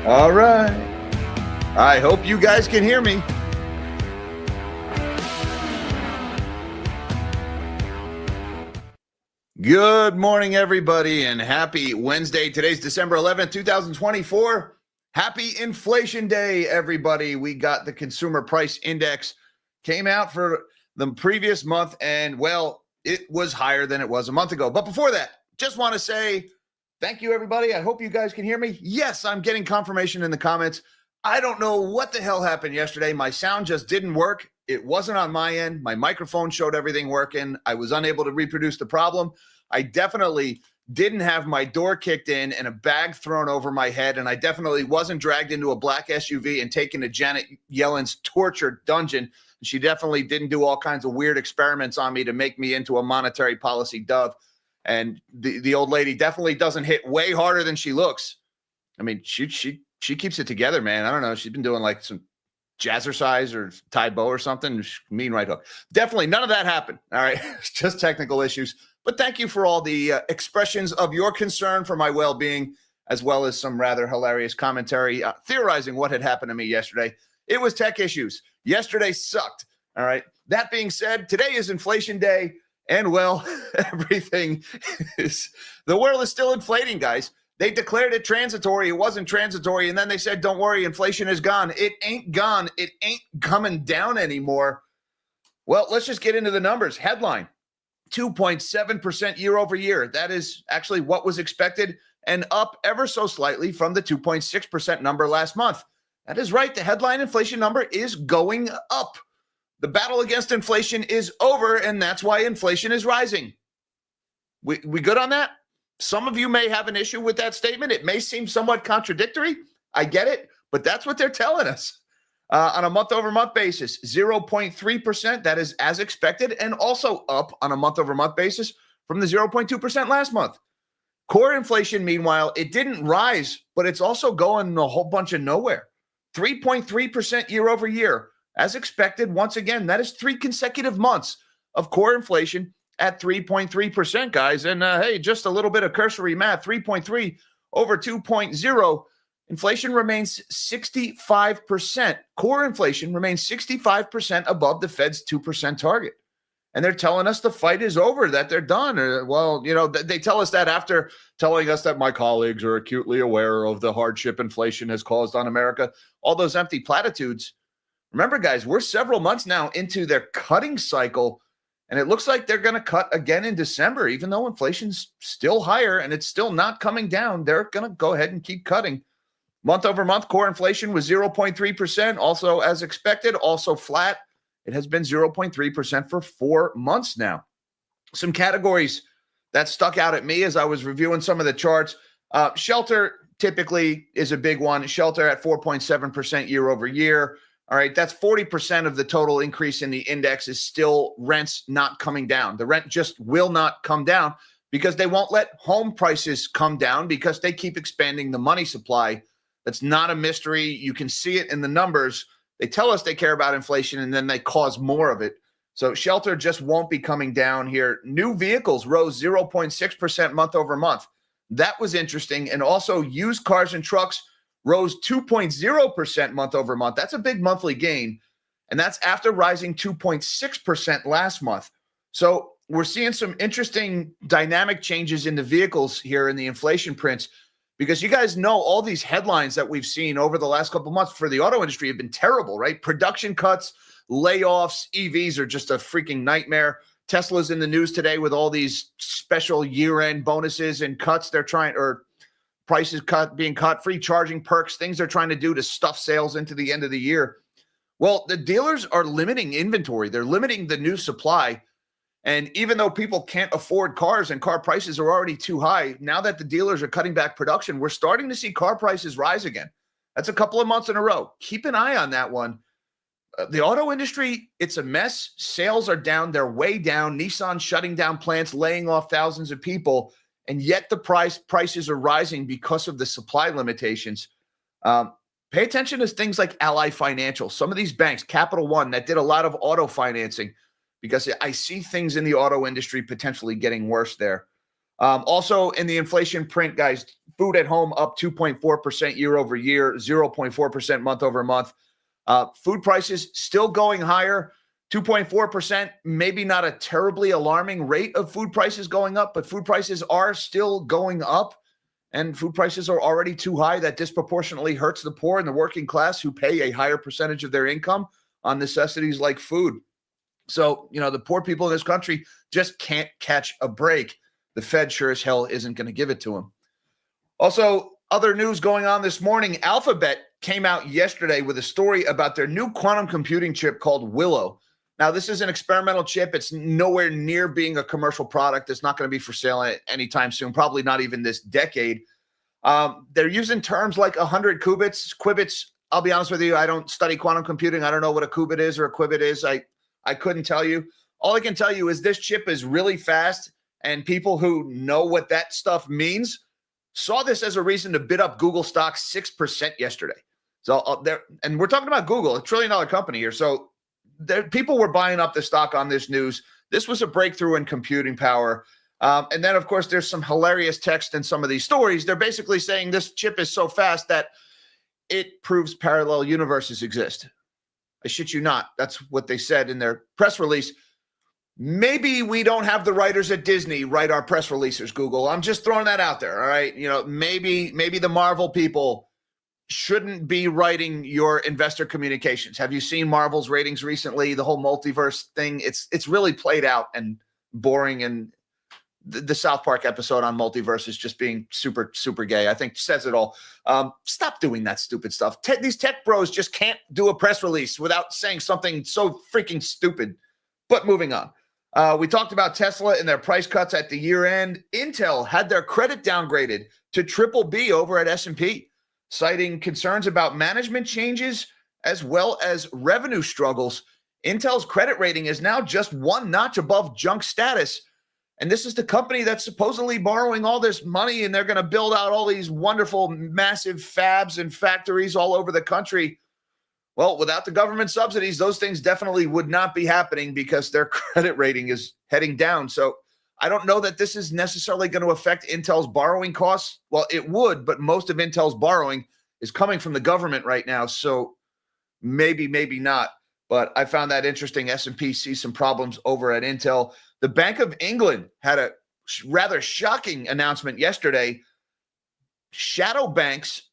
All right. I hope you guys can hear me. Good morning, everybody, and happy Wednesday. Today's December 11th, 2024. Happy Inflation Day, everybody. We got the Consumer Price Index, came out for the previous month, and, well, it was higher than it was a month ago. But before that, just want to say thank you, everybody. I hope you guys can hear me. Yes, I'm getting confirmation in the comments. I don't know what the hell happened yesterday. My sound just didn't work. It wasn't on my end. My microphone showed everything working. I was unable to reproduce the problem. I definitely didn't have my door kicked in and a bag thrown over my head, and I definitely wasn't dragged into a black SUV and taken to Janet Yellen's torture dungeon. She definitely didn't do all kinds of weird experiments on me to make me into a monetary policy dove. And the old lady definitely doesn't hit way harder than she looks. I mean, she keeps it together, man. I don't know. She's been doing like some jazzercise or Tai Bo or something. Mean right hook. Definitely none of that happened. All right. It's just technical issues. But thank you for all the expressions of your concern for my well-being, as well as some rather hilarious commentary theorizing what had happened to me yesterday. It was tech issues. Yesterday sucked. All right. That being said, today is Inflation Day. And, well, everything the world is still inflating, guys. They declared it transitory. It wasn't transitory. And then they said, don't worry, inflation is gone. It ain't gone. It ain't coming down anymore. Well, let's just get into the numbers. Headline, 2.7% year over year. That is actually what was expected and up ever so slightly from the 2.6% number last month. That is right. The headline inflation number is going up. The battle against inflation is over, and that's why inflation is rising. We good on that? Some of you may have an issue with that statement. It may seem somewhat contradictory. I get it, but that's what they're telling us. On a month-over-month basis, 0.3%. That is as expected, and also up on a month-over-month basis from the 0.2% last month. Core inflation, meanwhile, it didn't rise, but it's also going a whole bunch of nowhere. 3.3% year over year. As expected, once again, that is 3 consecutive months of core inflation at 3.3%, guys. And hey, just a little bit of cursory math, 3.3 over 2.0. Inflation remains 65%. Core inflation remains 65% above the Fed's 2% target. And they're telling us the fight is over, that they're done. Well, you know, they tell us that after telling us that my colleagues are acutely aware of the hardship inflation has caused on America. All those empty platitudes. Remember, guys, we're several months now into their cutting cycle, and it looks like they're going to cut again in December, even though inflation's still higher and it's still not coming down. They're going to go ahead and keep cutting. Month over month, core inflation was 0.3%, also as expected, also flat. It has been 0.3% for 4 months now. Some categories that stuck out at me as I was reviewing some of the charts. Shelter typically is a big one. Shelter at 4.7% year over year. All right, that's 40% of the total increase in the index is still rents not coming down. The rent just will not come down because they won't let home prices come down because they keep expanding the money supply. That's not a mystery. You can see it in the numbers. They tell us they care about inflation, and then they cause more of it. So shelter just won't be coming down here. New vehicles rose 0.6% month over month. That was interesting. And also used cars and trucks rose 2.0% month over month. That's a big monthly gain. And that's after rising 2.6% last month. So we're seeing some interesting dynamic changes in the vehicles here in the inflation prints, because you guys know all these headlines that we've seen over the last couple of months for the auto industry have been terrible, right? Production cuts, layoffs, EVs are just a freaking nightmare. Tesla's in the news today with all these special year-end bonuses and cuts they're trying, or prices being cut, free charging perks, things they're trying to do to stuff sales into the end of the year. Well, the dealers are limiting inventory. They're limiting the new supply. And even though people can't afford cars and car prices are already too high, now that the dealers are cutting back production, we're starting to see car prices rise again. That's a couple of months in a row. Keep an eye on that one. The auto industry, it's a mess. Sales are down. They're way down. Nissan shutting down plants, laying off thousands of people. And yet the prices are rising because of the supply limitations. Pay attention to things like Ally Financial. Some of these banks, Capital One, that did a lot of auto financing, because I see things in the auto industry potentially getting worse there. Also in the inflation print, guys, Food at home up 2.4% year over year, 0.4% month over month. Food prices still going higher, 2.4%, maybe not a terribly alarming rate of food prices going up, but food prices are still going up, and food prices are already too high. That disproportionately hurts the poor and the working class who pay a higher percentage of their income on necessities like food. So, the poor people in this country just can't catch a break. The Fed sure as hell isn't going to give it to them. Also, other news going on this morning, Alphabet came out yesterday with a story about their new quantum computing chip called Willow. Now, this is an experimental chip. It's nowhere near being a commercial product. It's not going to be for sale anytime soon, probably not even this decade. They're using terms like 100 qubits. I'll be honest with you, I don't study quantum computing. I don't know what a qubit is or a qubit is. I couldn't tell you. All I can tell you is this chip is really fast, and people who know what that stuff means saw this as a reason to bid up Google stock 6% yesterday. So and we're talking about Google, $1 trillion company here. So people were buying up the stock on this news. This was a breakthrough in computing power. And then, of course, there's some hilarious text in some of these stories. They're basically saying this chip is so fast that it proves parallel universes exist. I shit you not. That's what they said in their press release. Maybe we don't have the writers at Disney write our press releases, Google. I'm just throwing that out there, all right? Maybe the Marvel people shouldn't be writing your investor communications. Have you seen Marvel's ratings recently? The whole multiverse thing, it's really played out and boring, and the South Park episode on multiverse is just being super, super gay. I think says it all. Stop doing that stupid stuff. These tech bros just can't do a press release without saying something so freaking stupid. But moving on. We talked about Tesla and their price cuts at the year end. Intel had their credit downgraded to BBB over at S&P, citing concerns about management changes as well as revenue struggles. Intel's credit rating is now just one notch above junk status. And this is the company that's supposedly borrowing all this money, and they're going to build out all these wonderful, massive fabs and factories all over the country. Well, without the government subsidies, those things definitely would not be happening because their credit rating is heading down. So I don't know that this is necessarily going to affect Intel's borrowing costs. Well, it would, but most of Intel's borrowing is coming from the government right now. So maybe not. But I found that interesting. S&P sees some problems over at Intel. The Bank of England had a rather shocking announcement yesterday. Shadow banks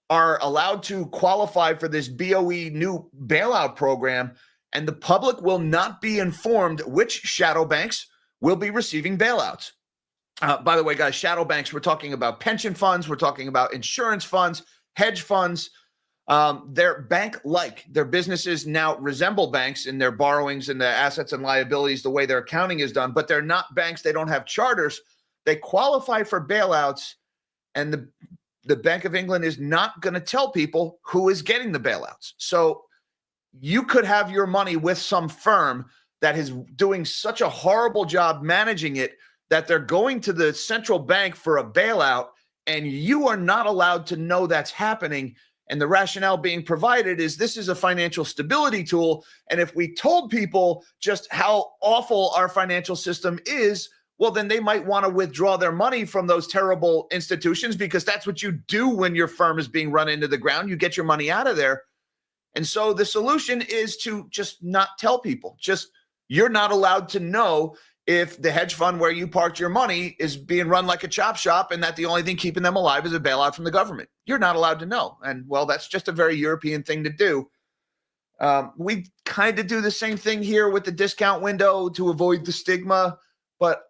are allowed to qualify for this BOE new bailout program, and the public will not be informed which shadow banks will be receiving bailouts. By the way, guys, shadow banks, we're talking about pension funds, we're talking about insurance funds, hedge funds. They're bank-like. Their businesses now resemble banks in their borrowings and their assets and liabilities, the way their accounting is done, but they're not banks. They don't have charters. They qualify for bailouts, and the Bank of England is not going to tell people who is getting the bailouts. So you could have your money with some firm that is doing such a horrible job managing it that they're going to the central bank for a bailout, and you are not allowed to know that's happening. And the rationale being provided is this is a financial stability tool. And if we told people just how awful our financial system is, well, then they might want to withdraw their money from those terrible institutions, because that's what you do when your firm is being run into the ground. You get your money out of there. And so the solution is to just not tell people. You're not allowed to know if the hedge fund where you parked your money is being run like a chop shop and that the only thing keeping them alive is a bailout from the government. You're not allowed to know. And, well, that's just a very European thing to do. We kind of do the same thing here with the discount window to avoid the stigma. But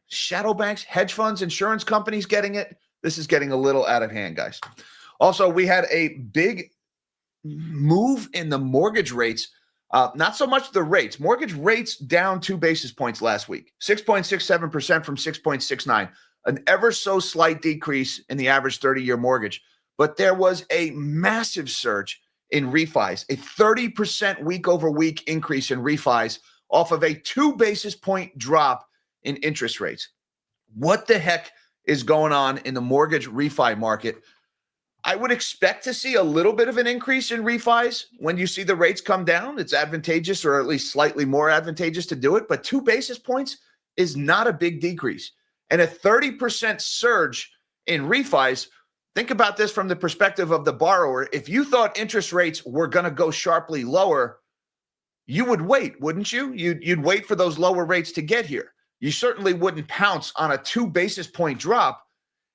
shadow banks, hedge funds, insurance companies getting it. This is getting a little out of hand, guys. Also, we had a big move in the mortgage rates. Not so much the rates. Mortgage rates down 2 basis points last week, 6.67% from 6.69, an ever so slight decrease in the average 30-year mortgage. But there was a massive surge in refis, a 30% week over week increase in refis off of a 2 basis point drop in interest rates. What the heck is going on in the mortgage refi market? I would expect to see a little bit of an increase in refis when you see the rates come down. It's advantageous, or at least slightly more advantageous to do it. But 2 basis points is not a big decrease. And a 30% surge in refis, think about this from the perspective of the borrower. If you thought interest rates were going to go sharply lower, you would wait, wouldn't you? You'd wait for those lower rates to get here. You certainly wouldn't pounce on a 2 basis point drop.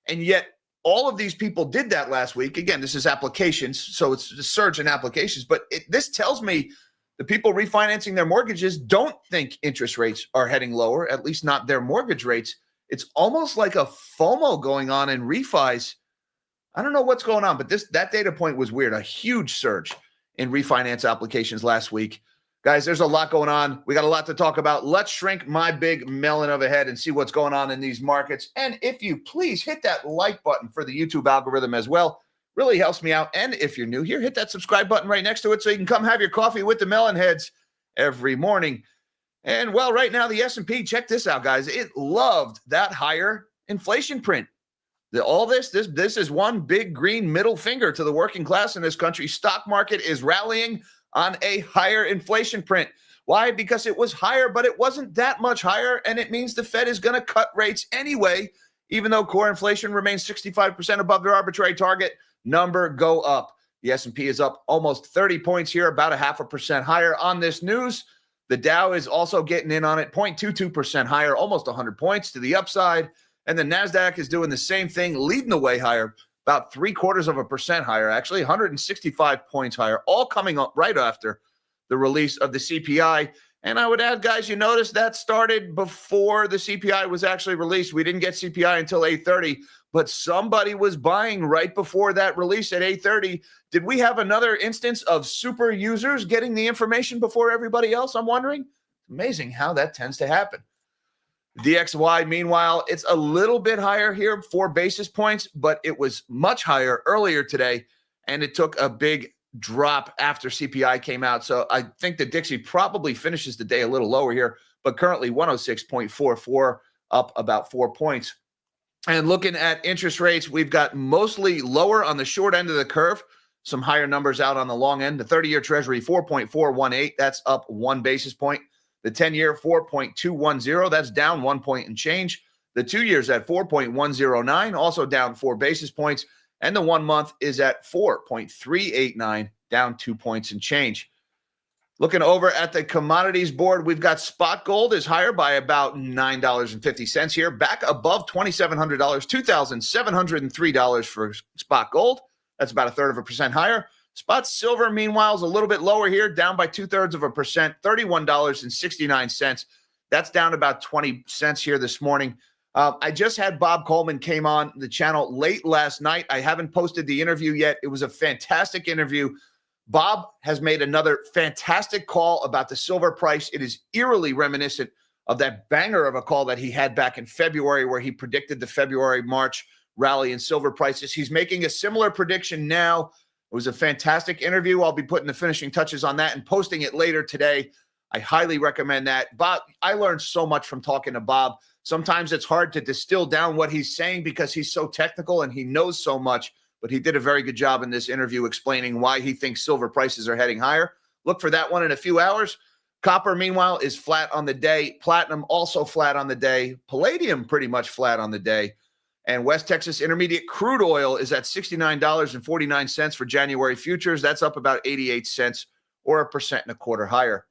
And yet all of these people did that last week. Again, this is applications, so it's a surge in applications. But this tells me the people refinancing their mortgages don't think interest rates are heading lower, at least not their mortgage rates. It's almost like a FOMO going on in refis. I don't know what's going on, but that data point was weird. A huge surge in refinance applications last week. Guys, there's a lot going on. We got a lot to talk about. Let's shrink my big melon of a head and see what's going on in these markets. And if you please hit that like button for the YouTube algorithm as well. Really helps me out. And if you're new here, hit that subscribe button right next to it so you can come have your coffee with the melon heads every morning. And well, right now the S&P, check this out, guys. It loved that higher inflation print. This is one big green middle finger to the working class in this country. Stock market is rallying on a higher inflation print. Why? Because it was higher, but it wasn't that much higher, and it means the Fed is going to cut rates anyway, even though core inflation remains 65% above their arbitrary target. Number go up. The S&P is up almost 30 points here, about 0.5% higher on this news. The Dow is also getting in on it, 0.22% higher, almost 100 points to the upside. And the NASDAQ is doing the same thing, leading the way higher, about 0.75% higher, actually 165 points higher, all coming up right after the release of the CPI. And I would add, guys, you notice that started before the CPI was actually released. We didn't get CPI until 8:30, but somebody was buying right before that release at 8:30. Did we have another instance of super users getting the information before everybody else? I'm wondering. Amazing how that tends to happen. DXY, meanwhile, it's a little bit higher here, 4 basis points, but it was much higher earlier today, and it took a big drop after CPI came out. So I think that Dixie probably finishes the day a little lower here, but currently 106.44, up about 4 points. And looking at interest rates, we've got mostly lower on the short end of the curve, some higher numbers out on the long end. The 30-year Treasury, 4.418, that's up 1 basis point. The 10-year, 4.210, that's down 1 point and change. The 2 years at 4.109, also down 4 basis points. And the 1 month is at 4.389, down 2 points and change. Looking over at the commodities board, we've got spot gold is higher by about $9.50 here, back above $2,700, $2,703 for spot gold. That's about 1/3% higher. Spot silver, meanwhile, is a little bit lower here, down by 2/3%, $31.69. That's down about 20 cents here this morning. I just had Bob Coleman came on the channel late last night. I haven't posted the interview yet. It was a fantastic interview. Bob has made another fantastic call about the silver price. It is eerily reminiscent of that banger of a call that he had back in February where he predicted the February-March rally in silver prices. He's making a similar prediction now. It was a fantastic interview. I'll be putting the finishing touches on that and posting it later today. I highly recommend that. Bob, I learned so much from talking to Bob. Sometimes it's hard to distill down what he's saying because he's so technical and he knows so much, but he did a very good job in this interview explaining why he thinks silver prices are heading higher. Look for that one in a few hours. Copper, meanwhile, is flat on the day. Platinum also flat on the day. Palladium pretty much flat on the day. And West Texas Intermediate crude oil is at $69.49 for January futures. That's up about 88 cents or 1.25% higher.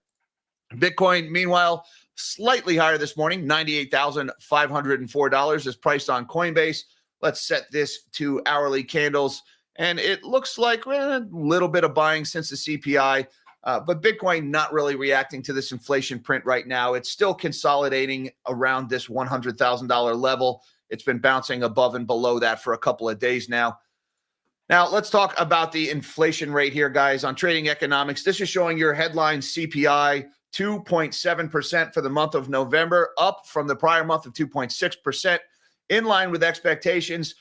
Bitcoin, meanwhile, slightly higher this morning, $98,504 is priced on Coinbase. Let's set this to hourly candles. And it looks like a little bit of buying since the CPI, but Bitcoin not really reacting to this inflation print right now. It's still consolidating around this $100,000 level. It's been bouncing above and below that for a couple of days now. Now, let's talk about the inflation rate here, guys. On Trading Economics, this is showing your headline CPI, 2.7% for the month of November, up from the prior month of 2.6%, in line with expectations.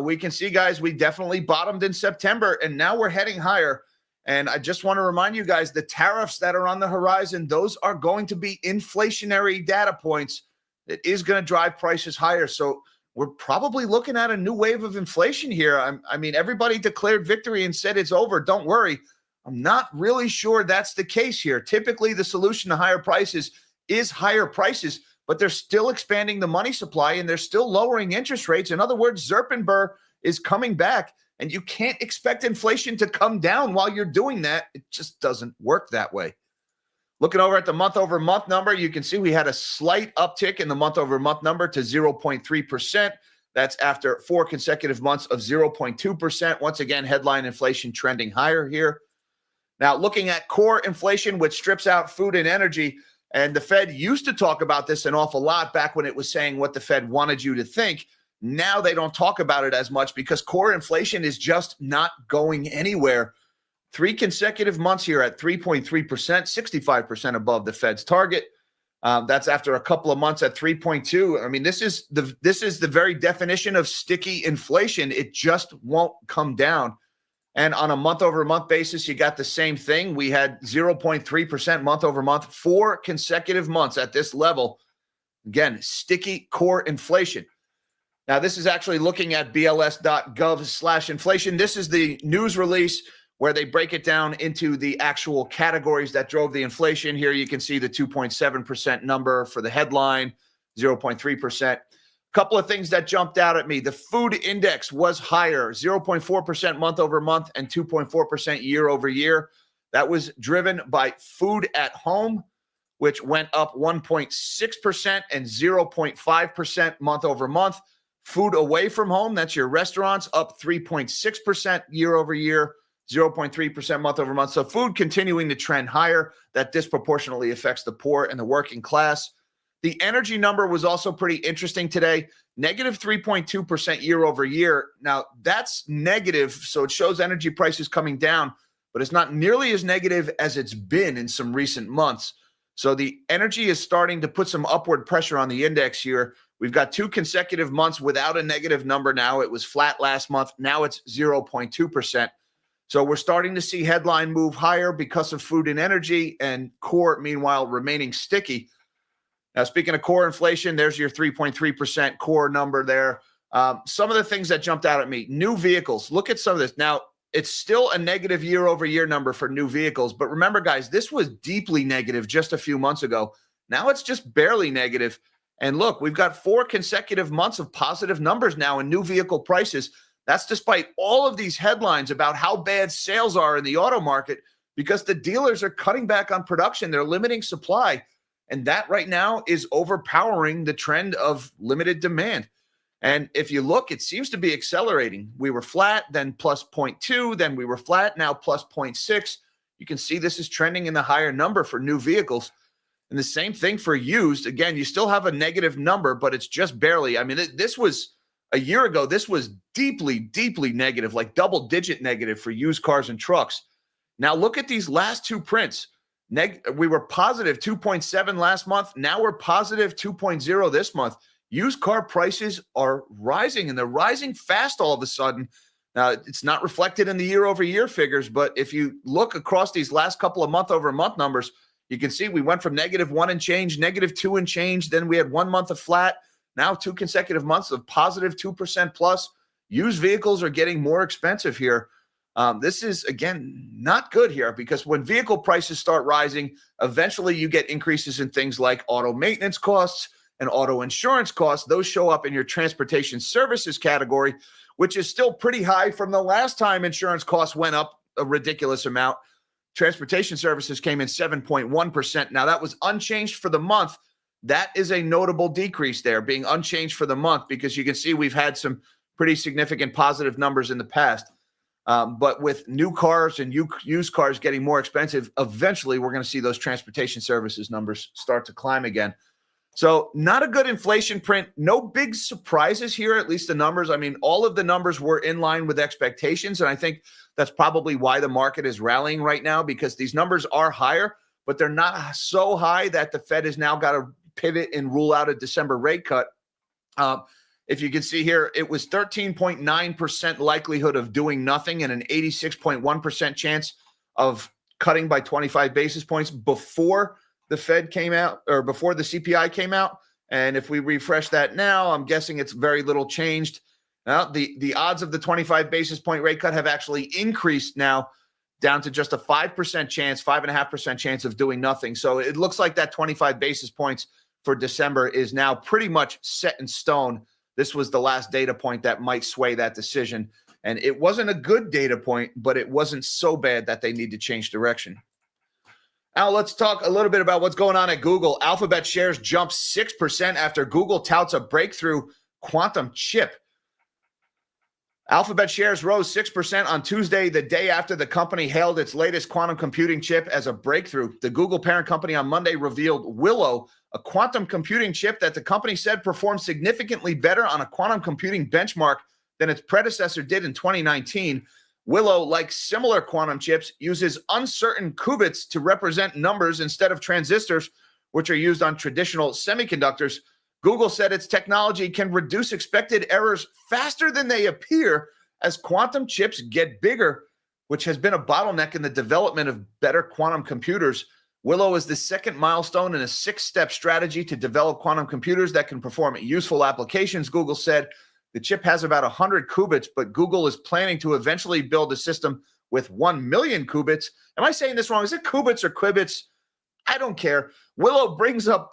We can see, guys, we definitely bottomed in September, and now we're heading higher. And I just want to remind you guys, the tariffs that are on the horizon, those are going to be inflationary data points that is going to drive prices higher. So we're probably looking at a new wave of inflation here. I mean, everybody declared victory and said it's over. Don't worry. I'm not really sure that's the case here. Typically, the solution to higher prices is higher prices, but they're still expanding the money supply and they're still lowering interest rates. In other words, Zerpenber is coming back, and you can't expect inflation to come down while you're doing that. It just doesn't work that way. Looking over at the month-over-month number, you can see we had a slight uptick in the month-over-month number to 0.3%. That's after 4 consecutive months of 0.2%. Once again, headline inflation trending higher here. Now, looking at core inflation, which strips out food and energy, and the Fed used to talk about this an awful lot back when it was saying what the Fed wanted you to think. Now they don't talk about it as much because core inflation is just not going anywhere. 3 consecutive months here at 3.3%, 65% above the Fed's target. That's after a couple of months at 3.2. I mean, this is the very definition of sticky inflation. It just won't come down. And on a month-over-month basis, you got the same thing. We had 0.3% month-over-month, 4 consecutive months at this level. Again, sticky core inflation. Now, this is actually looking at bls.gov/inflation. This is the news release where they break it down into the actual categories that drove the inflation. Here you can see the 2.7% number for the headline, 0.3%. Couple of things that jumped out at me. The food index was higher, 0.4% month over month and 2.4% year over year. That was driven by food at home, which went up 1.6% and 0.5% month over month. Food away from home, that's your restaurants, up 3.6% year over year, 0.3% month over month. So food continuing to trend higher. That disproportionately affects the poor and the working class. The energy number was also pretty interesting today, negative 3.2% year over year. Now, that's negative, so it shows energy prices coming down, but it's not nearly as negative as it's been in some recent months. So the energy is starting to put some upward pressure on the index here. We've got 2 consecutive months without a negative number now. It was flat last month. Now it's 0.2%. So we're starting to see headline move higher because of food and energy, and core, meanwhile, remaining sticky. Now, speaking of core inflation, there's your 3.3% core number there. Some of the things that jumped out at me, new vehicles. Look at some of this. Now, it's still a negative year over year number for new vehicles. But remember, guys, this was deeply negative just a few months ago. Now it's just barely negative. And look, we've got 4 consecutive months of positive numbers now in new vehicle prices. That's despite all of these headlines about how bad sales are in the auto market because the dealers are cutting back on production. They're limiting supply. And that right now is overpowering the trend of limited demand. And if you look, it seems to be accelerating. We were flat, then plus 0.2, then we were flat, now plus 0.6. You can see this is trending in the higher number for new vehicles. And the same thing for used. Again, you still have a negative number, but it's just barely. I mean, this was a year ago, this was deeply, deeply negative, like double-digit negative for used cars and trucks. Now look at these last 2 prints. We were positive 2.7 last month. Now we're positive 2.0 this month. Used car prices are rising, and they're rising fast all of a sudden. Now, it's not reflected in the year-over-year figures, but if you look across these last couple of month-over-month numbers, you can see we went from -1 and change, -2 and change. Then we had 1 month of flat. Now 2 consecutive months of positive 2% plus. Used vehicles are getting more expensive here. This is, again, not good here because when vehicle prices start rising, eventually you get increases in things like auto maintenance costs and auto insurance costs. Those show up in your transportation services category, which is still pretty high from the last time insurance costs went up a ridiculous amount. Transportation services came in 7.1%. Now, that was unchanged for the month. That is a notable decrease there, being unchanged for the month, because you can see we've had some pretty significant positive numbers in the past. But with new cars and used cars getting more expensive, eventually we're going to see those transportation services numbers start to climb again. So not a good inflation print. No big surprises here, at least the numbers. I mean, all of the numbers were in line with expectations. And I think that's probably why the market is rallying right now, because these numbers are higher, but they're not so high that the Fed has now got to pivot and rule out a December rate cut. If you can see here, it was 13.9% likelihood of doing nothing and an 86.1% chance of cutting by 25 basis points before the Fed came out, or before the CPI came out. And if we refresh that now, I'm guessing it's very little changed. Now, the odds of the 25 basis point rate cut have actually increased now down to just a 5% chance, 5.5% chance of doing nothing. So it looks like that 25 basis points for December is now pretty much set in stone. This was the last data point that might sway that decision. And it wasn't a good data point, but it wasn't so bad that they need to change direction. Now, let's talk a little bit about what's going on at Google. Alphabet shares jumped 6% after Google touts a breakthrough quantum chip. Alphabet shares rose 6% on Tuesday, the day after the company hailed its latest quantum computing chip as a breakthrough. The Google parent company on Monday revealed Willow, a quantum computing chip that the company said performed significantly better on a quantum computing benchmark than its predecessor did in 2019. Willow, like similar quantum chips, uses uncertain qubits to represent numbers instead of transistors, which are used on traditional semiconductors. Google said its technology can reduce expected errors faster than they appear as quantum chips get bigger, which has been a bottleneck in the development of better quantum computers. Willow is the second milestone in a 6-step strategy to develop quantum computers that can perform useful applications, Google said. The chip has about 100 qubits, but Google is planning to eventually build a system with 1 million qubits. Am I saying this wrong? Is it qubits or qubits? I don't care. Willow brings us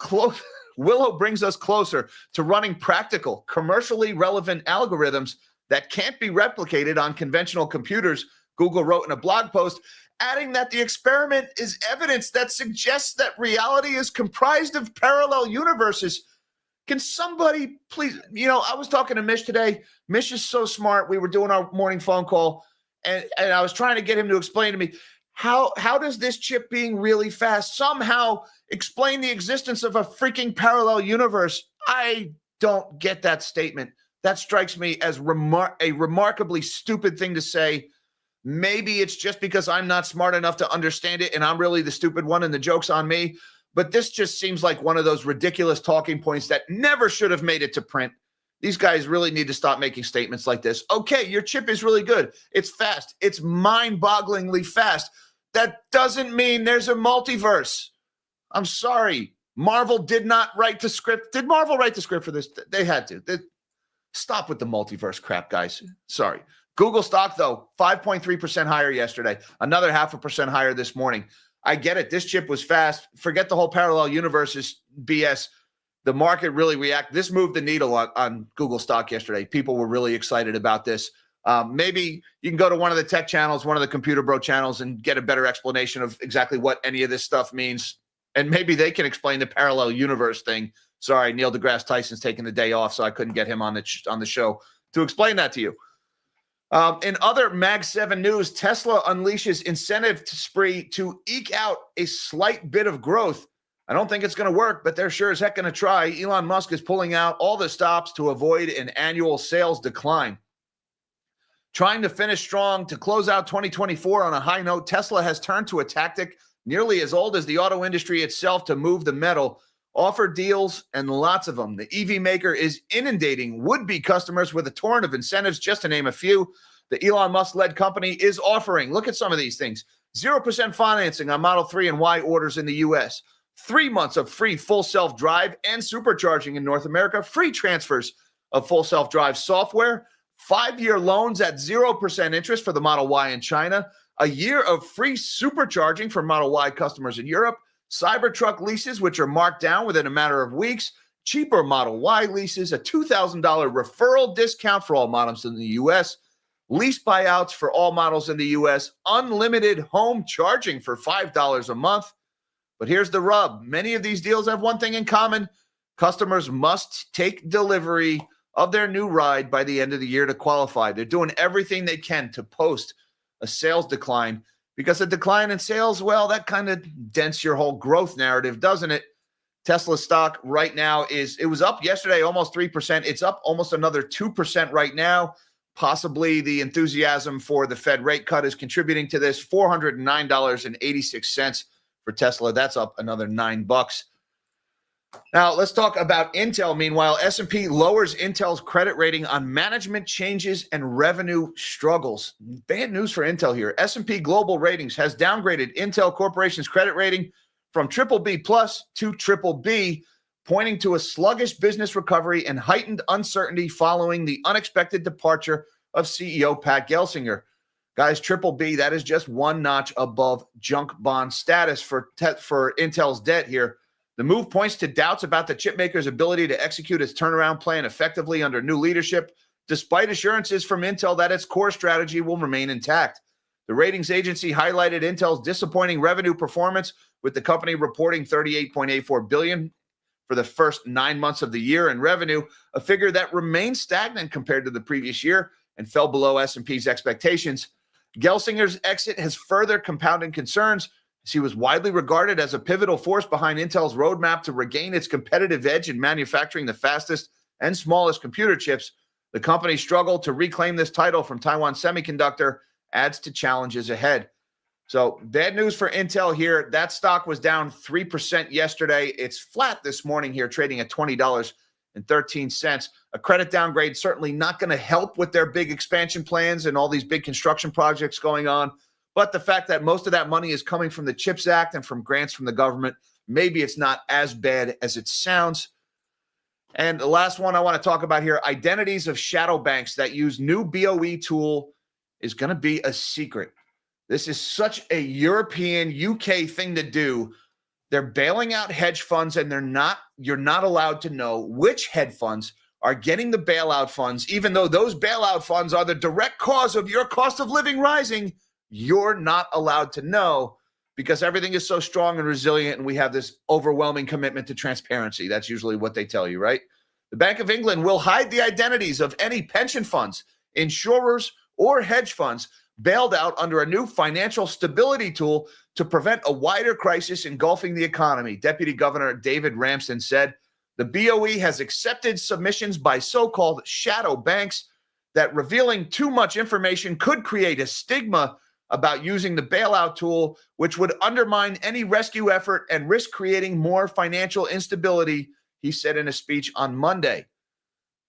closer to running practical, commercially relevant algorithms that can't be replicated on conventional computers, Google wrote in a blog post, adding that the experiment is evidence that suggests that reality is comprised of parallel universes. Can somebody please, I was talking to Mish today. Mish is so smart. We were doing our morning phone call, and I was trying to get him to explain to me how does this chip being really fast somehow explain the existence of a freaking parallel universe? I don't get that statement. That strikes me as a remarkably stupid thing to say. Maybe it's just because I'm not smart enough to understand it, and I'm really the stupid one, and the joke's on me. But this just seems like one of those ridiculous talking points that never should have made it to print. These guys really need to stop making statements like this. Okay, your chip is really good. It's fast. It's mind-bogglingly fast. That doesn't mean there's a multiverse. I'm sorry. Marvel did not write the script. Did Marvel write the script for this? They had to. Stop with the multiverse crap, guys. Sorry. Google stock, though, 5.3% higher yesterday. Another 0.5% higher this morning. I get it. This chip was fast. Forget the whole parallel universes BS. The market really reacted. This moved the needle on Google stock yesterday. People were really excited about this. Maybe you can go to one of the tech channels, one of the Computer Bro channels, and get a better explanation of exactly what any of this stuff means. And maybe they can explain the parallel universe thing. Sorry, Neil deGrasse Tyson's taking the day off, so I couldn't get him on the show to explain that to you. In other Mag 7 news, Tesla unleashes incentive spree to eke out a slight bit of growth. I don't think it's going to work, but they're sure as heck going to try. Elon Musk is pulling out all the stops to avoid an annual sales decline. Trying to finish strong to close out 2024 on a high note, Tesla has turned to a tactic nearly as old as the auto industry itself to move the metal. Offer deals and lots of them. The EV maker is inundating would-be customers with a torrent of incentives, just to name a few. The Elon Musk-led company is offering, look at some of these things, 0% financing on Model 3 and Y orders in the U.S., 3 months of free full self-drive and supercharging in North America, free transfers of full self-drive software, 5-year loans at 0% interest for the Model Y in China, a year of free supercharging for Model Y customers in Europe, Cybertruck leases, which are marked down within a matter of weeks, cheaper Model Y leases, a $2,000 referral discount for all models in the U.S., lease buyouts for all models in the U.S., unlimited home charging for $5 a month. But here's the rub. Many of these deals have one thing in common. Customers must take delivery of their new ride by the end of the year to qualify. They're doing everything they can to post a sales decline, because a decline in sales, well, that kind of dents your whole growth narrative, doesn't it? Tesla stock right now it was up yesterday almost 3%. It's up almost another 2% right now. Possibly the enthusiasm for the Fed rate cut is contributing to this. $409.86 for Tesla. That's up another $9. Now, let's talk about Intel. Meanwhile, S&P lowers Intel's credit rating on management changes and revenue struggles. Bad news for Intel here. S&P Global Ratings has downgraded Intel Corporation's credit rating from BBB plus to BBB, pointing to a sluggish business recovery and heightened uncertainty following the unexpected departure of CEO Pat Gelsinger. Guys, BBB, that is just one notch above junk bond status for Intel's debt here. The move points to doubts about the chipmaker's ability to execute its turnaround plan effectively under new leadership, despite assurances from Intel that its core strategy will remain intact. The ratings agency highlighted Intel's disappointing revenue performance, with the company reporting $38.84 billion for the first 9 months of the year in revenue, a figure that remained stagnant compared to the previous year and fell below S&P's expectations. Gelsinger's exit has further compounded concerns, as he was widely regarded as a pivotal force behind Intel's roadmap to regain its competitive edge in manufacturing the fastest and smallest computer chips. The company's struggle to reclaim this title from Taiwan Semiconductor adds to challenges ahead. So bad news for Intel here. That stock was down 3% yesterday. It's flat this morning here, trading at $20.13. A credit downgrade certainly not going to help with their big expansion plans and all these big construction projects going on. But the fact that most of that money is coming from the CHIPS Act and from grants from the government, maybe it's not as bad as it sounds. And the last one I want to talk about here, identities of shadow banks that use new BOE tool is going to be a secret. This is such a European, UK thing to do. They're bailing out hedge funds, and you're not allowed to know which hedge funds are getting the bailout funds, even though those bailout funds are the direct cause of your cost of living rising. You're not allowed to know because everything is so strong and resilient, and we have this overwhelming commitment to transparency. That's usually what they tell you, right? The Bank of England will hide the identities of any pension funds, insurers, or hedge funds bailed out under a new financial stability tool to prevent a wider crisis engulfing the economy. Deputy Governor David Ramsden said the BOE has accepted submissions by so-called shadow banks that revealing too much information could create a stigma about using the bailout tool, which would undermine any rescue effort and risk creating more financial instability, he said in a speech on Monday.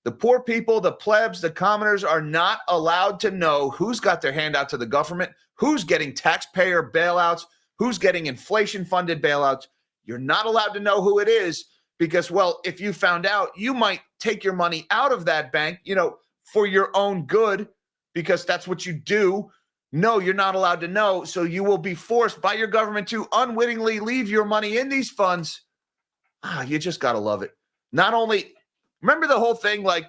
The poor people, the plebs, the commoners are not allowed to know who's got their hand out to the government, who's getting taxpayer bailouts, who's getting inflation-funded bailouts. You're not allowed to know who it is because, well, if you found out, you might take your money out of that bank, for your own good because that's what you do. No, you're not allowed to know. So you will be forced by your government to unwittingly leave your money in these funds. You just got to love it. Not only... Remember the whole thing, like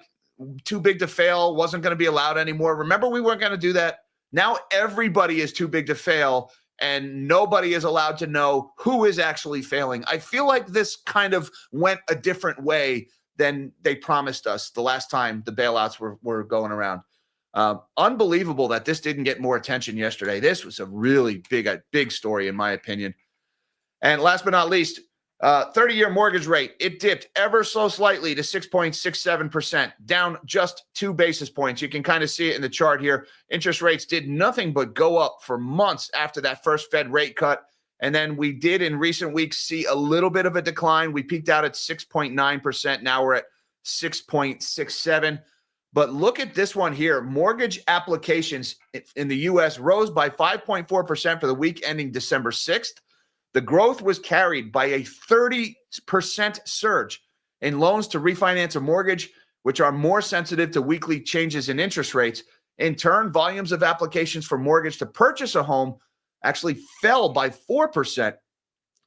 too big to fail wasn't going to be allowed anymore? Remember we weren't going to do that? Now everybody is too big to fail, and nobody is allowed to know who is actually failing. I feel like this kind of went a different way than they promised us the last time the bailouts were going around. Unbelievable that this didn't get more attention yesterday. This was a really big story, in my opinion. And last but not least, 30-year mortgage rate, it dipped ever so slightly to 6.67%, down just 2 basis points. You can kind of see it in the chart here. Interest rates did nothing but go up for months after that first Fed rate cut. And then we did in recent weeks see a little bit of a decline. We peaked out at 6.9%. Now we're at 6.67%. But look at this one here. Mortgage applications in the U.S. rose by 5.4% for the week ending December 6th. The growth was carried by a 30% surge in loans to refinance a mortgage, which are more sensitive to weekly changes in interest rates. In turn, volumes of applications for mortgage to purchase a home actually fell by 4%.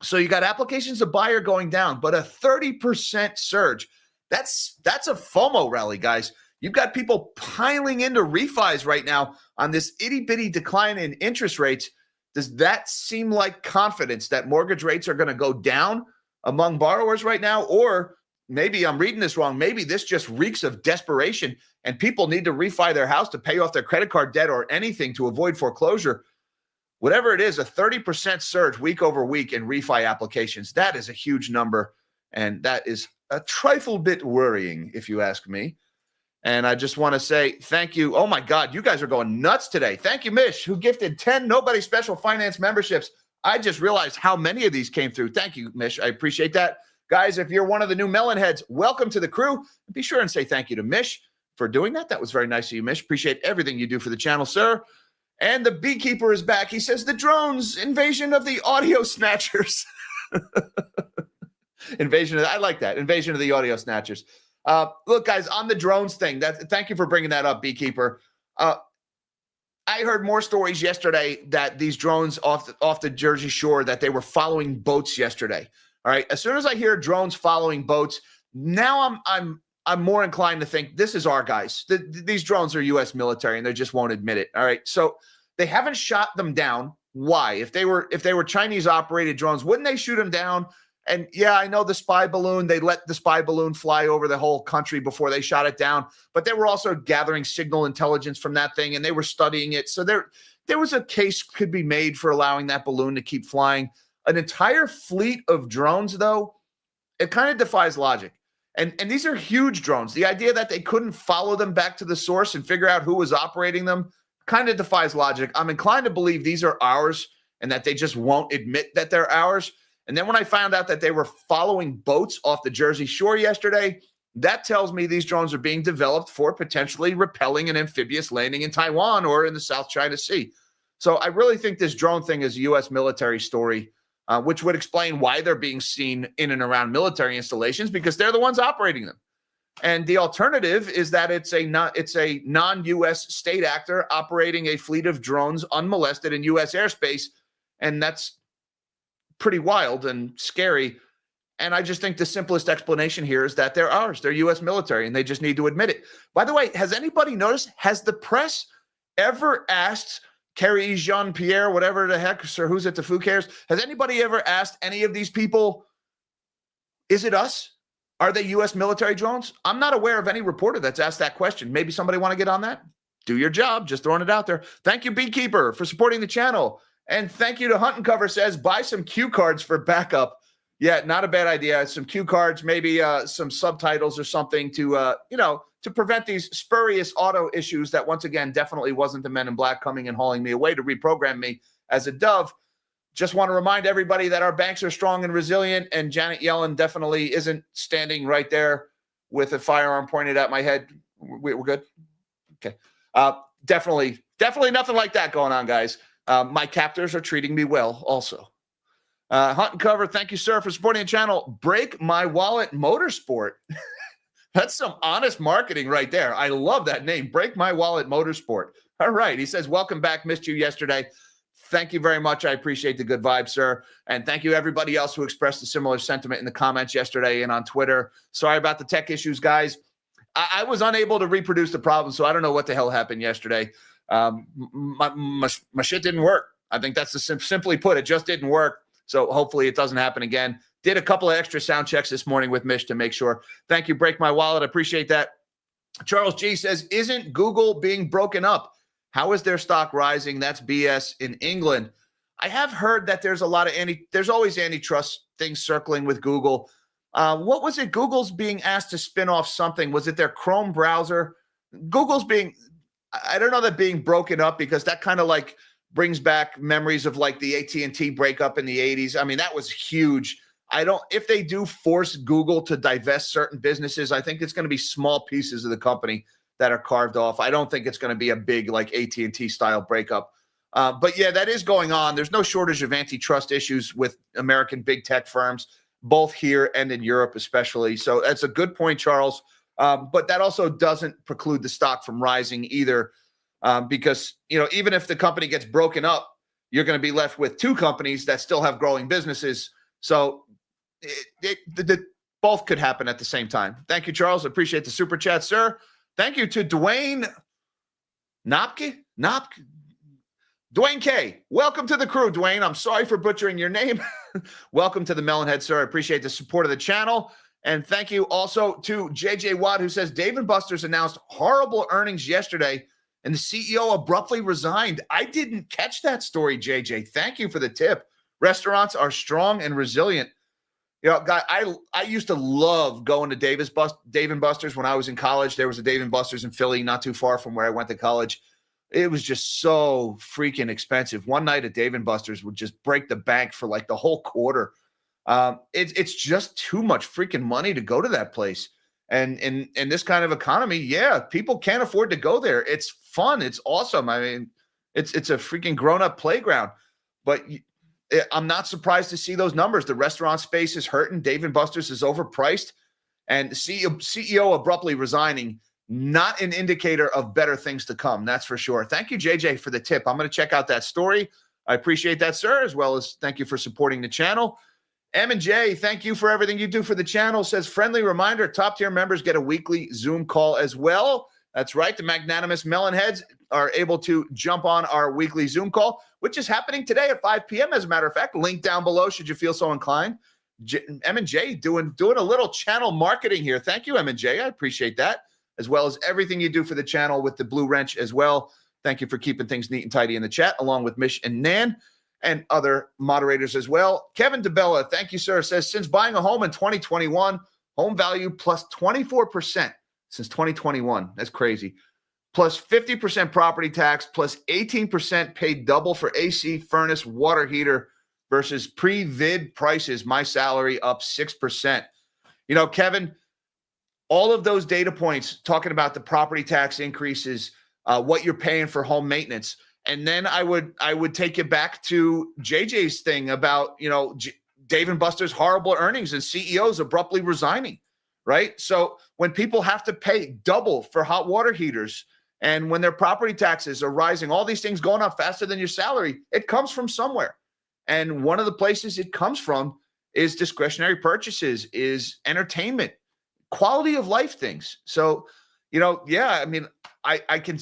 So you got applications to buy are going down, but a 30% surge. That's a FOMO rally, guys. You've got people piling into refis right now on this itty-bitty decline in interest rates. Does that seem like confidence that mortgage rates are going to go down among borrowers right now? Or maybe I'm reading this wrong. Maybe this just reeks of desperation and people need to refi their house to pay off their credit card debt or anything to avoid foreclosure. Whatever it is, a 30% surge week over week in refi applications. That is a huge number, and that is a trifle bit worrying, if you ask me. And I just want to say thank you. Oh, my God, you guys are going nuts today. Thank you, Mish, who gifted 10 Nobody Special Finance memberships. I just realized how many of these came through. Thank you, Mish. I appreciate that. Guys, if you're one of the new melon heads, welcome to the crew. Be sure and say thank you to Mish for doing that. That was very nice of you, Mish. Appreciate everything you do for the channel, sir. And the beekeeper is back. He says the drones, invasion of the audio snatchers. I like that. Invasion of the audio snatchers. Look, guys, on the drones thing, thank you for bringing that up, beekeeper. I heard more stories yesterday that these drones off the Jersey Shore, that they were following boats yesterday. All right. As soon as I hear drones following boats, now I'm more inclined to think this is our guys. These drones are U.S. military, and they just won't admit it. All right. So they haven't shot them down. Why? If they were Chinese operated drones, wouldn't they shoot them down? And yeah, I know the spy balloon, they let the spy balloon fly over the whole country before they shot it down, but they were also gathering signal intelligence from that thing, and they were studying it. So there was a case could be made for allowing that balloon to keep flying. An entire fleet of drones, though, it kind of defies logic. And these are huge drones. The idea that they couldn't follow them back to the source and figure out who was operating them kind of defies logic. I'm inclined to believe these are ours and that they just won't admit that they're ours. And then when I found out that they were following boats off the Jersey Shore yesterday, that tells me these drones are being developed for potentially repelling an amphibious landing in Taiwan or in the South China Sea. So I really think this drone thing is a U.S. military story, which would explain why they're being seen in and around military installations, because they're the ones operating them. And the alternative is that it's a non-U.S. state actor operating a fleet of drones unmolested in U.S. airspace, and that's pretty wild and scary. And I just think the simplest explanation here is that they're ours. They're U.S. military, and they just need to admit it. By the way, has anybody noticed, has the press ever asked Kerry Jean-Pierre, whatever the heck, Sir Who's at the Foo Cares, has anybody ever asked any of these people, is it us? Are they U.S. military drones? I'm not aware of any reporter that's asked that question. Maybe somebody want to get on that? Do your job. Just throwing it out there. Thank you, Beekeeper, for supporting the channel. And thank you to Hunt and Cover says, buy some cue cards for backup. Yeah, not a bad idea. Some cue cards, maybe some subtitles or something to, to prevent these spurious auto issues that, once again, definitely wasn't the Men in Black coming and hauling me away to reprogram me as a dove. Just want to remind everybody that our banks are strong and resilient, and Janet Yellen definitely isn't standing right there with a firearm pointed at my head. We're good? Okay. Definitely nothing like that going on, guys. My captors are treating me well also. Hunt and Cover, thank you, sir, for supporting the channel. Break My Wallet Motorsport. That's some honest marketing right there. I love that name, Break My Wallet Motorsport. All right. He says, welcome back. Missed you yesterday. Thank you very much. I appreciate the good vibes, sir. And thank you, everybody else who expressed a similar sentiment in the comments yesterday and on Twitter. Sorry about the tech issues, guys. I was unable to reproduce the problem, so I don't know what the hell happened yesterday. My shit didn't work. I think that's simply put. It just didn't work. So hopefully it doesn't happen again. Did a couple of extra sound checks this morning with Mish to make sure. Thank you, Break My Wallet. I appreciate that. Charles G says, isn't Google being broken up? How is their stock rising? That's BS in England. I have heard that there's a lot of there's always antitrust things circling with Google. What was it? Google's being asked to spin off something. Was it their Chrome browser? I don't know that being broken up, because that kind of like brings back memories of like the AT&T breakup in the 80s. I mean, that was huge. If they do force Google to divest certain businesses, I think it's going to be small pieces of the company that are carved off. I don't think it's going to be a big like AT&T style breakup. But yeah, that is going on. There's no shortage of antitrust issues with American big tech firms, both here and in Europe especially. So that's a good point, Charles. But that also doesn't preclude the stock from rising either, because, even if the company gets broken up, you're going to be left with two companies that still have growing businesses. So both could happen at the same time. Thank you, Charles. I appreciate the super chat, sir. Thank you to Dwayne Nopke. Dwayne K. Welcome to the crew, Dwayne. I'm sorry for butchering your name. Welcome to the Melonhead, sir. I appreciate the support of the channel. And thank you also to JJ Watt, who says Dave & Buster's announced horrible earnings yesterday and the CEO abruptly resigned. I didn't catch that story, JJ. Thank you for the tip. Restaurants are strong and resilient. Guy, I used to love going to Dave & Buster's when I was in college. There was a Dave & Buster's in Philly, not too far from where I went to college. It was just so freaking expensive. One night at Dave & Buster's would just break the bank for like the whole quarter. It's just too much freaking money to go to that place. And in this kind of economy, yeah, people can't afford to go there. It's fun. It's awesome. I mean, it's a freaking grown-up playground. But I'm not surprised to see those numbers. The restaurant space is hurting. Dave & Buster's is overpriced. And the CEO abruptly resigning, not an indicator of better things to come. That's for sure. Thank you, JJ, for the tip. I'm going to check out that story. I appreciate that, sir, as well as thank you for supporting the channel. M&J, thank you for everything you do for the channel. Says, friendly reminder, top tier members get a weekly Zoom call as well. That's right. The magnanimous Melonheads are able to jump on our weekly Zoom call, which is happening today at 5 p.m. As a matter of fact, link down below should you feel so inclined. M&J doing a little channel marketing here. Thank you, M&J. I appreciate that, as well as everything you do for the channel with the Blue Wrench as well. Thank you for keeping things neat and tidy in the chat, along with Mish and Nan and other moderators as well. Kevin DeBella, thank you, sir, says, since buying a home in 2021, home value plus 24% since 2021. That's crazy. Plus 50% property tax, plus 18% paid double for AC, furnace, water heater versus pre-vid prices. My salary up 6%. You know, Kevin, all of those data points talking about the property tax increases, what you're paying for home maintenance. And then I would take you back to JJ's thing about, you know, Dave & Buster's horrible earnings and CEOs abruptly resigning, right? So when people have to pay double for hot water heaters and when their property taxes are rising, all these things going up faster than your salary, it comes from somewhere. And one of the places it comes from is discretionary purchases, is entertainment, quality of life things. So, you know, yeah, I mean, I can,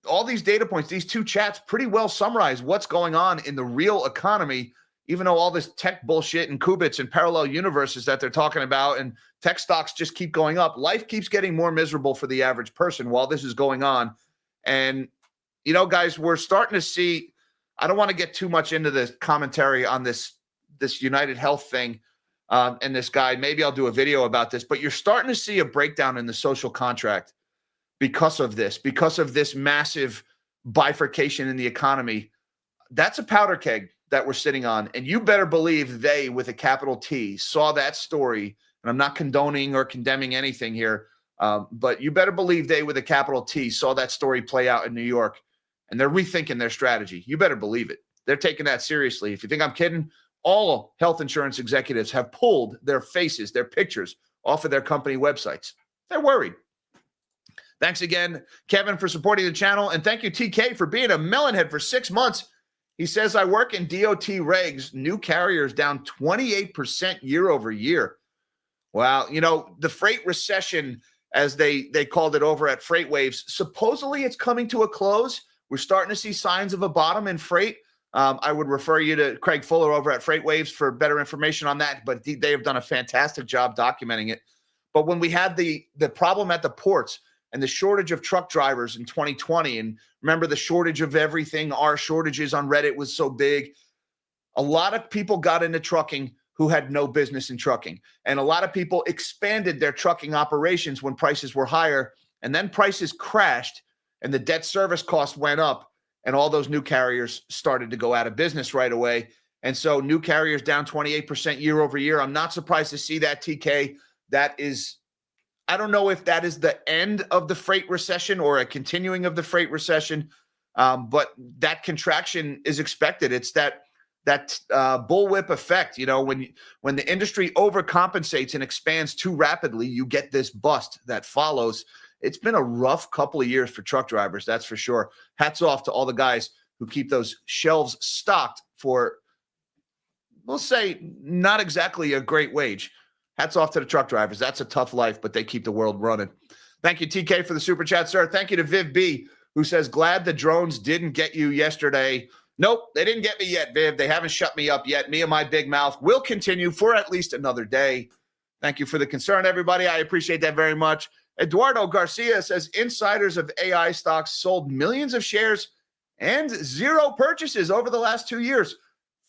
all these data points, these two chats pretty well summarize what's going on in the real economy, even though all this tech bullshit and qubits and parallel universes that they're talking about and tech stocks just keep going up. Life keeps getting more miserable for the average person while this is going on. And, you know, guys, we're starting to see, I don't want to get too much into the commentary on this United Health thing and this guy. Maybe I'll do a video about this, but you're starting to see a breakdown in the social contract because of this massive bifurcation in the economy. That's a powder keg that we're sitting on. And you better believe they, with a capital T, saw that story. And I'm not condoning or condemning anything here, but you better believe they, with a capital T, saw that story play out in New York. And they're rethinking their strategy. You better believe it. They're taking that seriously. If you think I'm kidding, all health insurance executives have pulled their faces, their pictures off of their company websites. They're worried. Thanks again, Kevin, for supporting the channel. And thank you, TK, for being a Melonhead for 6 months. He says, I work in DOT regs. New carriers down 28% year over year. Wow. You know, the freight recession, as they called it over at FreightWaves, supposedly it's coming to a close. We're starting to see signs of a bottom in freight. I would refer you to Craig Fuller over at FreightWaves for better information on that, but they have done a fantastic job documenting it. But when we had the problem at the ports and the shortage of truck drivers in 2020, and remember the shortage of everything, our shortages on Reddit was so big, a lot of people got into trucking who had no business in trucking. And a lot of people expanded their trucking operations when prices were higher, and then prices crashed and the debt service cost went up, and all those new carriers started to go out of business right away. And so new carriers down 28% year over year. I'm not surprised to see that, TK. That is, I don't know if that is the end of the freight recession or a continuing of the freight recession, but that contraction is expected. It's that bullwhip effect. You know, when the industry overcompensates and expands too rapidly, you get this bust that follows. It's been a rough couple of years for truck drivers, that's for sure. Hats off to all the guys who keep those shelves stocked for, we'll say, not exactly a great wage. Hats off to the truck drivers. That's a tough life, but they keep the world running. Thank you, TK, for the super chat, sir. Thank you to Viv B, who says, glad the drones didn't get you yesterday. Nope, they didn't get me yet, Viv. They haven't shut me up yet. Me and my big mouth will continue for at least another day. Thank you for the concern, everybody. I appreciate that very much. Eduardo Garcia says, insiders of AI stocks sold millions of shares and zero purchases over the last 2 years.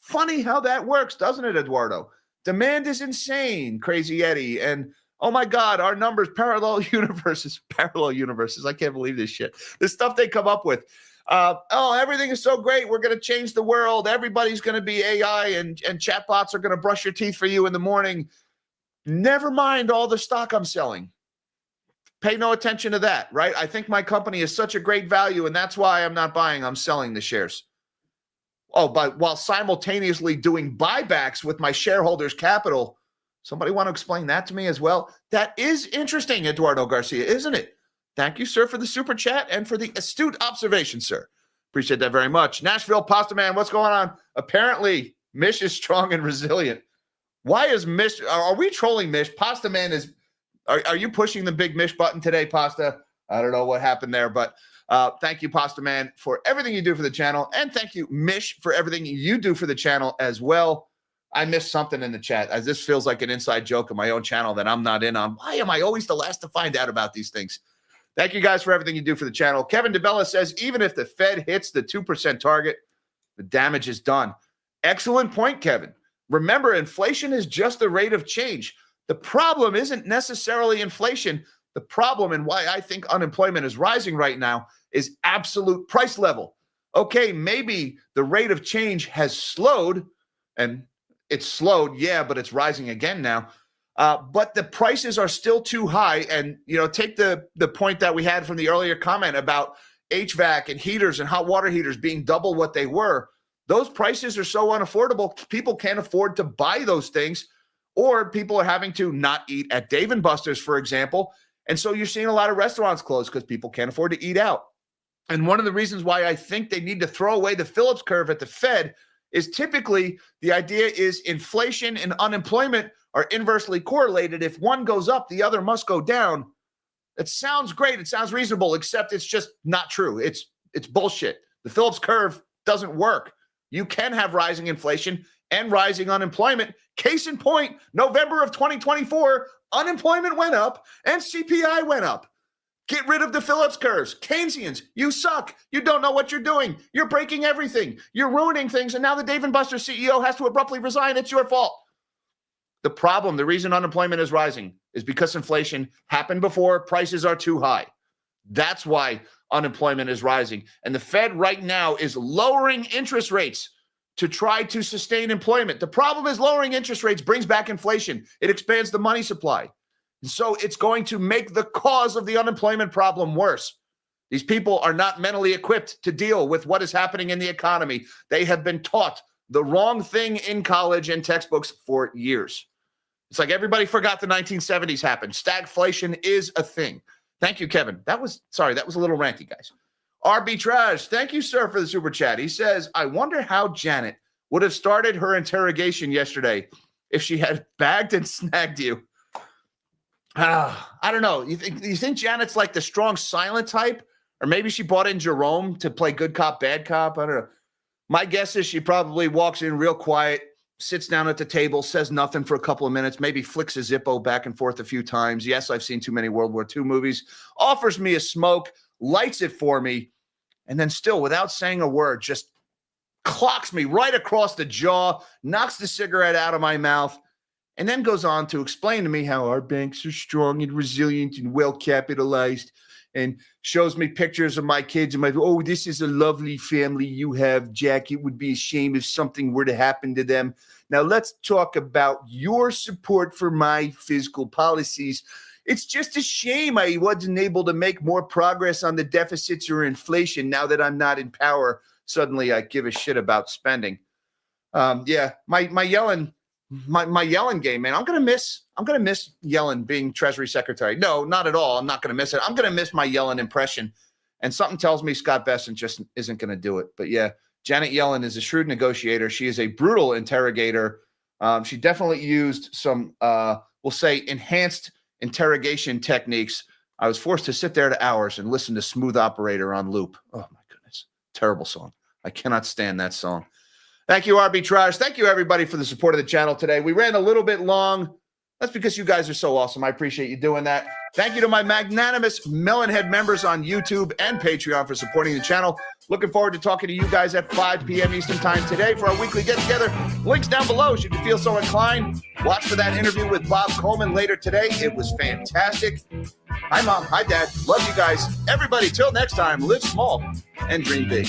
Funny how that works, doesn't it, Eduardo? Demand is insane, Crazy Eddie. And, oh, my God, our numbers, parallel universes. I can't believe this shit. The stuff they come up with. Everything is so great. We're going to change the world. Everybody's going to be AI, and chatbots are going to brush your teeth for you in the morning. Never mind all the stock I'm selling. Pay no attention to that, right? I think my company is such a great value, and that's why I'm not buying. I'm selling the shares. Oh, but while simultaneously doing buybacks with my shareholders' capital. Somebody want to explain that to me as well? That is interesting, Eduardo Garcia, isn't it? Thank you, sir, for the super chat and for the astute observation, sir. Appreciate that very much. Nashville Pasta Man, what's going on? Apparently, Mish is strong and resilient. Why is Mish? Are we trolling Mish? Pasta Man is. Are you pushing the big Mish button today, Pasta? I don't know what happened there, but thank you, Pasta Man, for everything you do for the channel, and thank you, Mish, for everything you do for the channel as well. I missed something in the chat, as this feels like an inside joke on my own channel that I'm not in on. Why am I always the last to find out about these things? Thank you guys for everything you do for the channel. Kevin DeBella says, even if the Fed hits the 2% target, the damage is done. Excellent point, Kevin. Remember, inflation is just the rate of change. The problem isn't necessarily inflation. The problem, and why I think unemployment is rising right now, is absolute price level. Okay, maybe the rate of change has slowed, and it's slowed, yeah, but it's rising again now. But the prices are still too high. And, take the point that we had from the earlier comment about HVAC and heaters and hot water heaters being double what they were. Those prices are so unaffordable, people can't afford to buy those things, or people are having to not eat at Dave & Buster's, for example. And so you're seeing a lot of restaurants close because people can't afford to eat out. And one of the reasons why I think they need to throw away the Phillips curve at the Fed is typically the idea is inflation and unemployment are inversely correlated. If one goes up, the other must go down. It sounds great. It sounds reasonable, except it's just not true. It's bullshit. The Phillips curve doesn't work. You can have rising inflation and rising unemployment. Case in point, November of 2024, unemployment went up and CPI went up. Get rid of the Phillips curves. Keynesians, you suck. You don't know what you're doing. You're breaking everything. You're ruining things. And now the Dave & Buster's CEO has to abruptly resign. It's your fault. The problem, the reason unemployment is rising is because inflation happened before. Prices are too high. That's why unemployment is rising. And the Fed right now is lowering interest rates to try to sustain employment. The problem is lowering interest rates brings back inflation. It expands the money supply. And so it's going to make the cause of the unemployment problem worse. These people are not mentally equipped to deal with what is happening in the economy. They have been taught the wrong thing in college and textbooks for years. It's like everybody forgot the 1970s happened. Stagflation is a thing. Thank you, Kevin. That was a little ranty, guys. Arbitrage, thank you, sir, for the super chat. He says, I wonder how Janet would have started her interrogation yesterday if she had bagged and snagged you. I don't know. You think Janet's like the strong silent type? Or maybe she brought in Jerome to play good cop, bad cop? I don't know. My guess is she probably walks in real quiet, sits down at the table, says nothing for a couple of minutes, maybe flicks a Zippo back and forth a few times. Yes, I've seen too many World War II movies. Offers me a smoke, lights it for me, and then still, without saying a word, just clocks me right across the jaw, knocks the cigarette out of my mouth, and then goes on to explain to me how our banks are strong and resilient and well-capitalized, and shows me pictures of my kids and this is a lovely family you have, Jack. It would be a shame if something were to happen to them. Now let's talk about your support for my fiscal policies. It's just a shame I wasn't able to make more progress on the deficits or inflation now that I'm not in power. Suddenly I give a shit about spending. My Yellen game, man. I'm gonna miss Yellen being Treasury Secretary. No, not at all. I'm not gonna miss it. I'm gonna miss my Yellen impression. And something tells me Scott Bessent just isn't gonna do it. But yeah, Janet Yellen is a shrewd negotiator. She is a brutal interrogator. She definitely used some, we'll say, enhanced interrogation techniques. I was forced to sit there to hours and listen to Smooth Operator on loop. Oh my goodness, terrible song. I cannot stand that song. Thank you, Arbitrage. Thank you, everybody, for the support of the channel today. We ran a little bit long. That's because you guys are so awesome. I appreciate you doing that. Thank you to my magnanimous Melonhead members on YouTube and Patreon for supporting the channel. Looking forward to talking to you guys at 5 p.m. Eastern time today for our weekly get-together. Links down below should you feel so inclined. Watch for that interview with Bob Coleman later today. It was fantastic. Hi, Mom. Hi, Dad. Love you guys. Everybody, till next time, live small and dream big.